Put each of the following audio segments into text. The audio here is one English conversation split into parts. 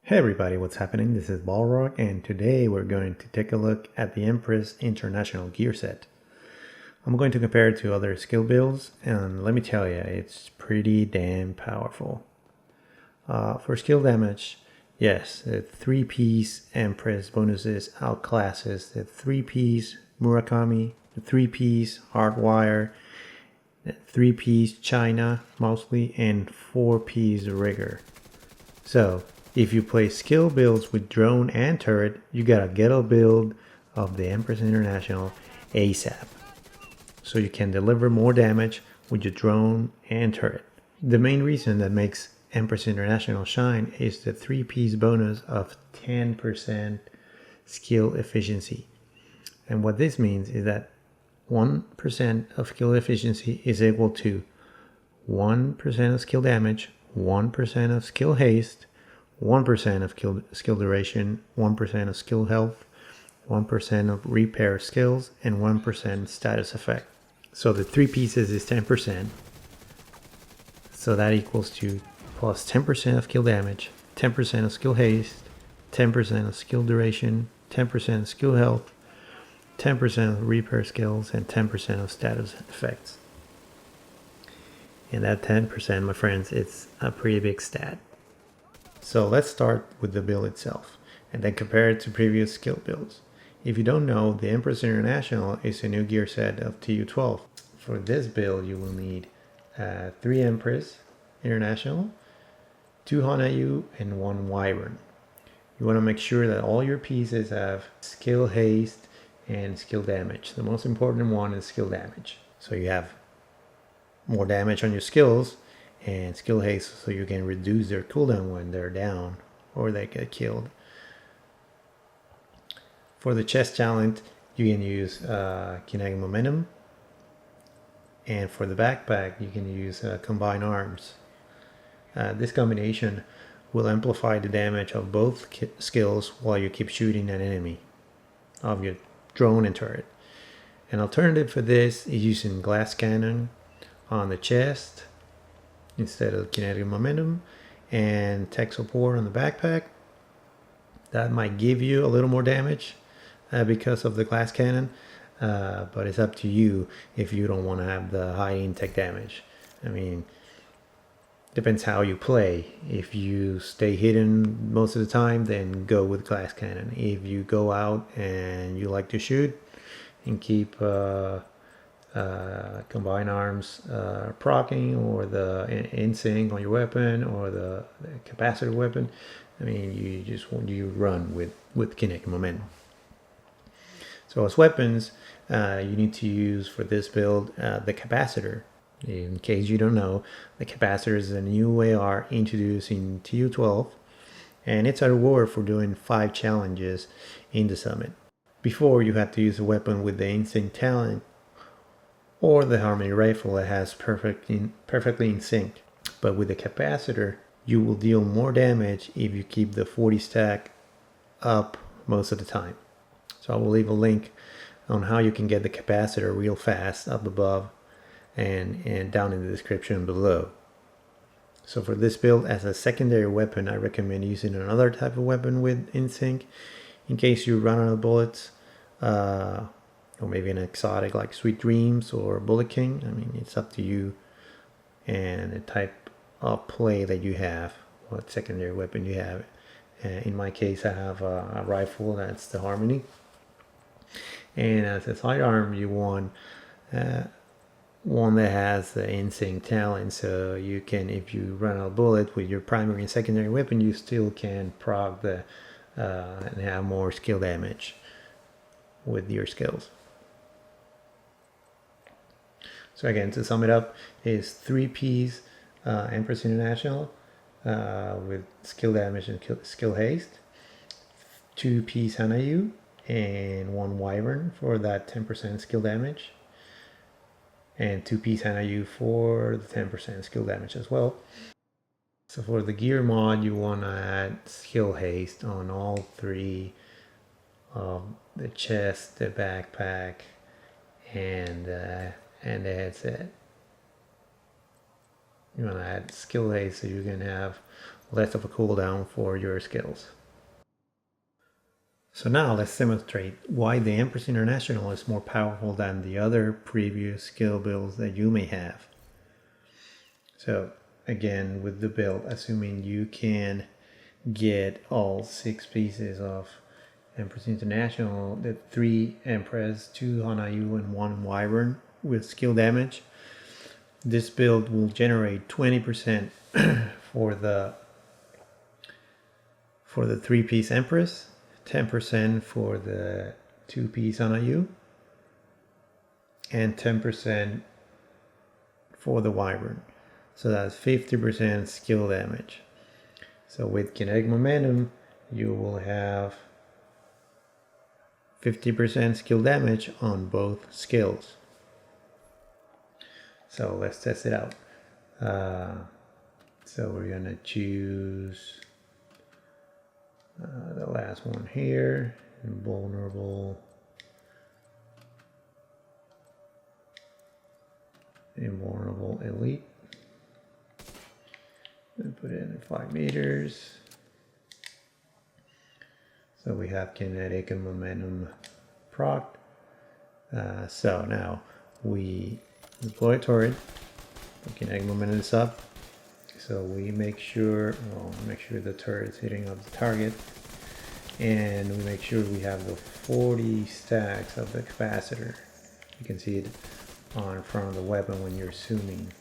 Hey everybody, what's happening? This is Balrogx, and today we're going to take a look at the Empress International gear set. I'm going to compare it to other skill builds, and let me tell you, it's pretty damn powerful. For skill damage, yes, the 3-piece Empress bonuses outclasses the 3-piece Murakami, the 3-piece Hardwire, the 3-piece China mostly, and 4-piece Rigger. So, if you play skill builds with drone and turret, you gotta get a build of the Empress International ASAP, so you can deliver more damage with your drone and turret. The main reason that makes Empress International shine is the 3-piece bonus of 10% skill efficiency. And what this means is that 1% of skill efficiency is equal to 1% of skill damage, 1% of skill haste, 1% of skill duration, 1% of skill health, 1% of repair skills, and 1% status effect. So the 3 pieces is 10%. So that equals to plus 10% of skill damage, 10% of skill haste, 10% of skill duration, 10% of skill health, 10% of repair skills, and 10% of status effects. And that 10%, my friends, it's a pretty big stat. So let's start with the build itself and then compare it to previous skill builds. If you don't know, the Empress International is a new gear set of TU12. For this build, you will need 3 Empress International, 2 Hanayu, and 1 Wyvern. You want to make sure that all your pieces have skill haste and skill damage. The most important one is skill damage. So you have more damage on your skills and skill haste, so you can reduce their cooldown when they're down or they get killed. For the chest talent, you can use kinetic momentum, and for the backpack, you can use combined arms. This combination will amplify the damage of both skills while you keep shooting an enemy of your drone and turret. An alternative for this is using glass cannon on the chest instead of kinetic momentum, and tech support on the backpack. That might give you a little more damage because of the glass cannon, but it's up to you if you don't want to have the high intake damage. I mean, depends how you play. If you stay hidden most of the time, then go with glass cannon. If you go out and you like to shoot and keep combined arms proccing, or the in-sync on your weapon, or the capacitor weapon, I mean, you run with kinetic momentum. So as weapons, you need to use for this build the Capacitor. In case you don't know, the Capacitor is a new AR introduced in TU12, and it's a reward for doing 5 challenges in the summit. Before, you had to use a weapon with the in-sync talent or the Harmony rifle that has perfectly in sync. But with the Capacitor, you will deal more damage if you keep the 40 stack up most of the time. So I will leave a link on how you can get the Capacitor real fast up above and down in the description below. So for this build, as a secondary weapon, I recommend using another type of weapon with in-sync in case you run out of bullets. Or maybe an exotic like Sweet Dreams or Bullet King. I mean, it's up to you and the type of play that you have, what secondary weapon you have. In my case, I have a rifle, that's the Harmony. And as a sidearm, you want one that has the in-sync talent, so you can, if you run out of bullets with your primary and secondary weapon, you still can proc the and have more skill damage with your skills. So again, to sum it up, is 3-piece Empress International with skill damage and skill haste, 2-piece Hanayu, and 1 Wyvern for that 10% skill damage, and 2-piece Hanayu for the 10% skill damage as well. So for the gear mod, you want to add skill haste on all 3 of the chest, the backpack, and the headset. You want to add skill haste so you can have less of a cooldown for your skills. So now let's demonstrate why the Empress International is more powerful than the other previous skill builds that you may have. So again, with the build, assuming you can get all 6 pieces of Empress International, the 3 Empress, 2 Hanayu, and 1 Wyvern with skill damage, this build will generate 20% for the 3-piece Empress, 10% for the 2-piece Hanayu, and 10% for the Wyvern. So that's 50% skill damage. So with kinetic momentum, you will have 50% skill damage on both skills. So let's test it out. So we're gonna choose the last one here, invulnerable, elite, and put it in 5 meters. So we have kinetic and momentum proc. So now we deploy a turret, the kinetic momentum is up. So we make sure, the turret is hitting up the target, and we make sure we have the 40 stacks of the capacitor. You can see it on front of the weapon when you're zooming.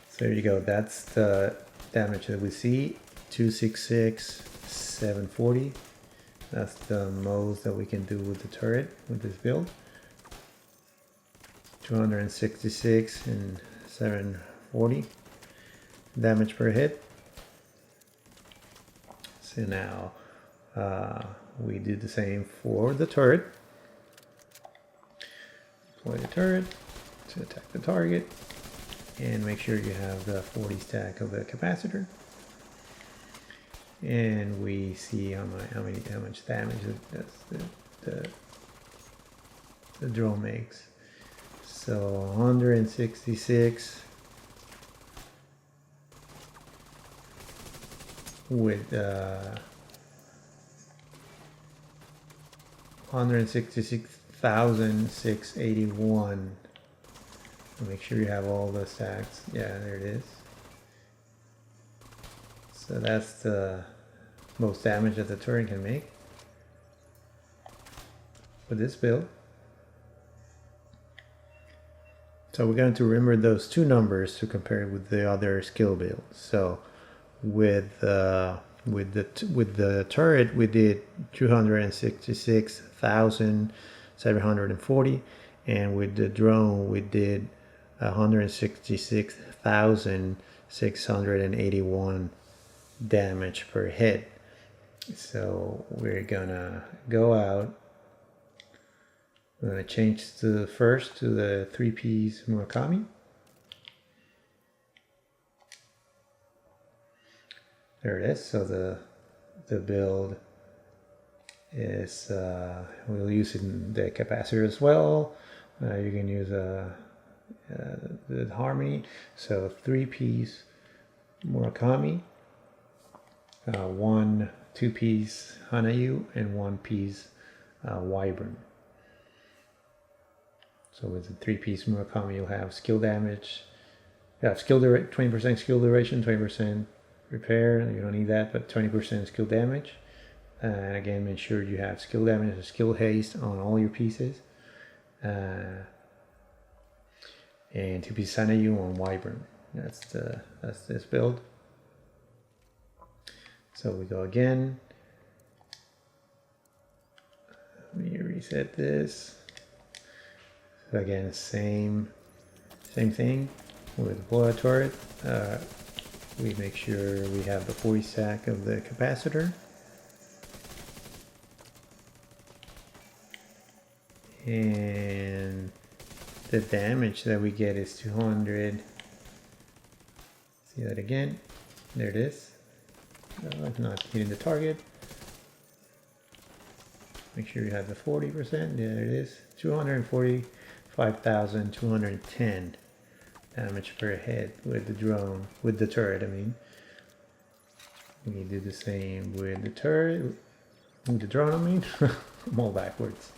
So there you go, that's the damage that we see, 266, 740. That's the most that we can do with the turret with this build. 266 and 740 damage per hit. So now we do the same for the turret. Deploy the turret to attack the target, and make sure you have the 40 stack of the capacitor. And we see how much damage the drone makes. So 166 with 166,681. Make sure you have all the stacks. Yeah, there it is. So that's the most damage that the turret can make with this build. So we're going to remember those 2 numbers to compare with the other skill builds. So with the turret, we did 266,740, and with the drone, we did 166,681 damage per hit. So we're gonna go out. We're gonna change first to the 3-piece Murakami. There it is. So the build is we'll use the capacitor as well. You can use the harmony. So 3-piece Murakami, 1 2-piece Hanayu, and 1-piece Wyvern. So with the 3-piece Murakami, you'll have skill damage, 20% skill duration, 20% repair. You don't need that, but 20% skill damage. And again, make sure you have skill damage and skill haste on all your pieces. And 2-piece Hanayu on Wyvern. That's this build. So we go again. Let me reset this. So again, same thing. We deploy a turret. We make sure we have the 40 stack of the capacitor. And the damage that we get is 200. See that again? There it is. Not hitting the target. Make sure you have the 40%. There it is. 245,210 damage per hit with the drone, with the turret, I mean. We do the same with the turret, with the drone, I mean. I'm all backwards.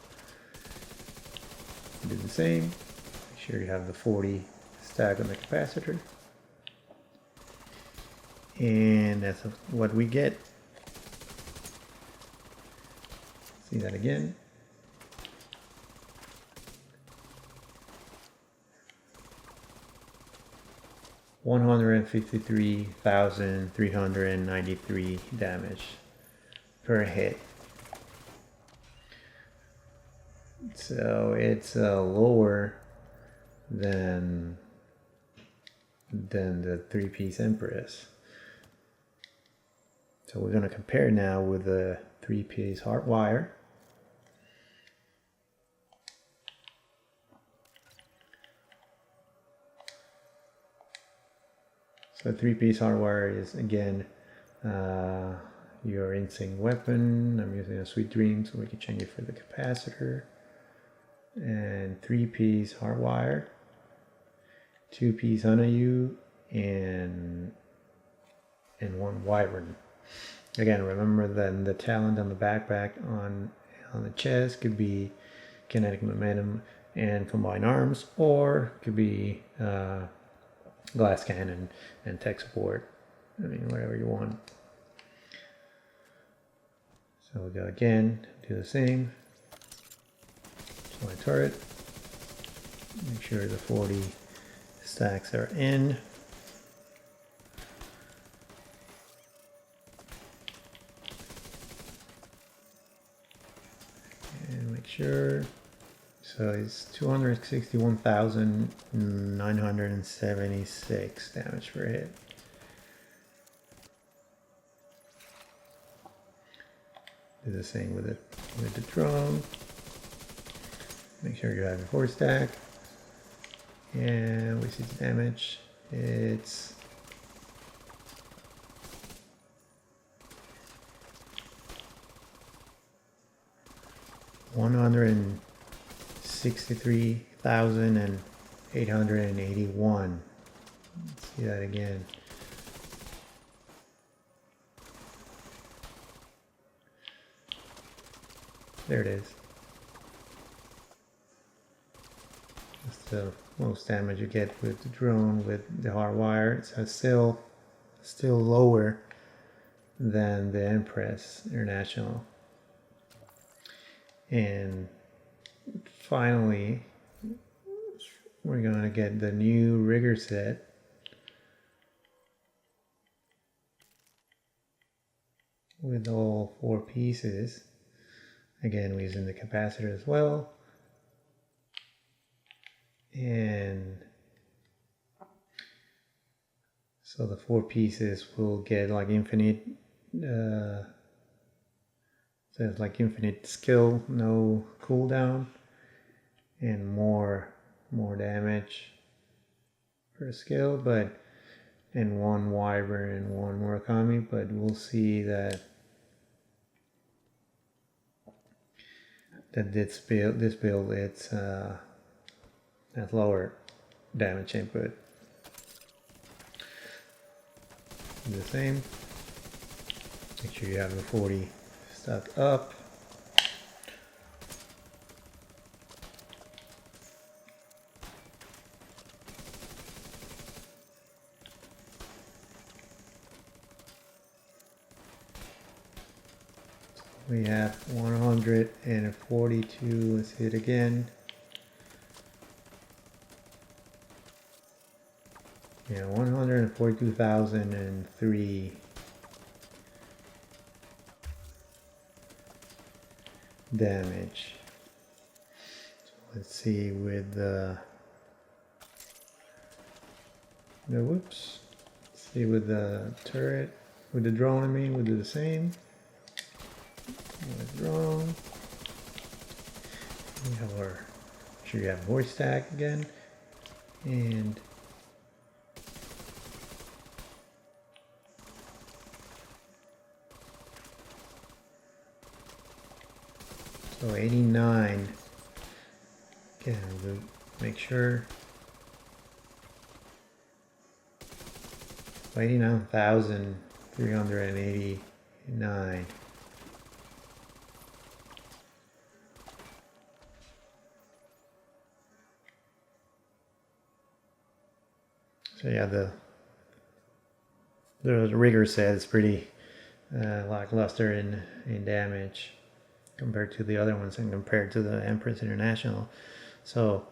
Do the same. Make sure you have the 40 stack on the capacitor. And that's what we get. See that again. $153,393 damage per hit. So it's lower than the 3-piece Empress. So we're going to compare now with the 3-piece Hardwire. So 3-piece Hardwire is again your in-sync weapon. I'm using a Sweet Dream, so we can change it for the capacitor. And 3-piece Hardwire, 2-piece Unayu, and 1 Wyvern. Again, remember that the talent on the backpack on the chest could be kinetic momentum and combined arms, or could be glass cannon and tech support. I mean, whatever you want. So we go again, do the same. So my turret. Make sure the 40 stacks are in. And make sure. So it's 261,976 damage per hit. Do the same with the drone. Make sure you have your 4 stack. And we see the damage. It's $163,881. Let's see that again. There it is. That's the most damage you get with the drone with the Hardwire. So still lower than the Empress International. And finally, we're gonna get the new rigger set. With all 4 pieces. Again, we're using the capacitor as well. And so the 4 pieces will get like infinite, so it's like infinite skill, no cooldown, and more damage per skill, and 1 Wyvern and 1 Murakami, but we'll see that this build it's has lower damage input. Do the same. Make sure you have the 40 stuck up. We have 142, let's hit again. Yeah, 142,003 damage. So let's see with the whoops. Let's see with the turret, with the drone, I mean, we'll do the same. Drone. We have our, make sure you have voice stack again, and so 89. Again, we'll make sure 89,389. So yeah, the rigger set is pretty lackluster in damage compared to the other ones and compared to the Empress International. So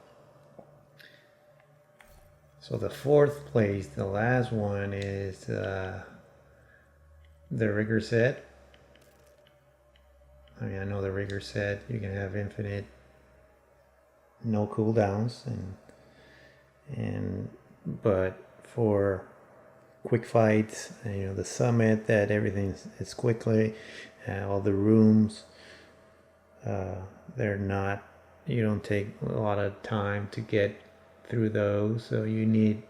the fourth place, the last one, is the rigger set. I mean, I know the rigger set, you can have infinite, no cooldowns, but for quick fights, you know, the summit, that everything is quickly, all the rooms, they're not, you don't take a lot of time to get through those, so you need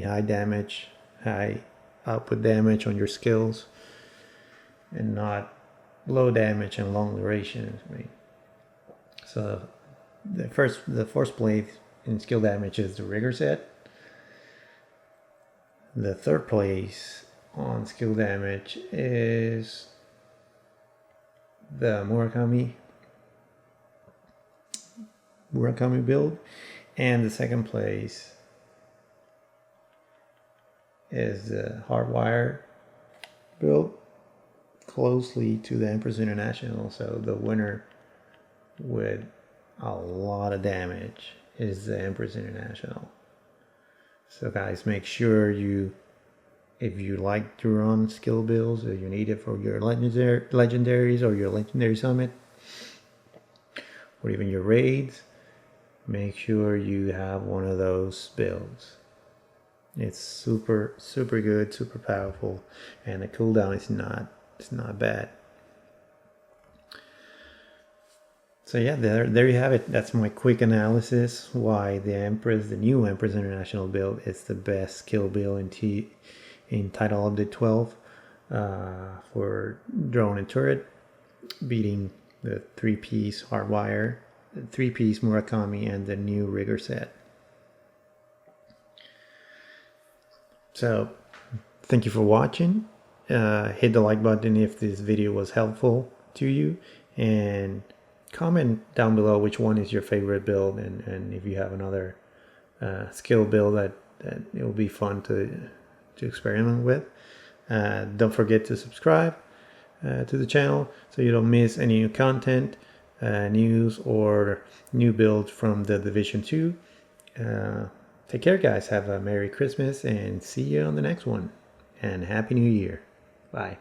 high damage, high output damage on your skills, and not low damage and long duration. I mean, so the first place in skill damage is the rigger set. The third place on skill damage is the Murakami build, and the second place is the hardwire build, closely to the Empress International. So the winner with a lot of damage is the Empress International. So guys, make sure if you like to run skill builds, or you need it for your legendaries or your legendary summit, or even your raids, make sure you have one of those builds. It's super good, super powerful, and the cooldown is not bad. So yeah, there you have it. That's my quick analysis why the new Empress International build is the best skill build in Title Update 12 for drone and turret, beating the 3-piece hardwire, the 3-piece Murakami, and the new rigger set. So thank you for watching. Hit the like button if this video was helpful to you, and comment down below which one is your favorite build, and if you have another skill build that it will be fun to experiment with. Don't forget to subscribe to the channel so you don't miss any new content, news, or new builds from the Division 2. Take care, guys. Have a Merry Christmas, and see you on the next one. And Happy New Year. Bye.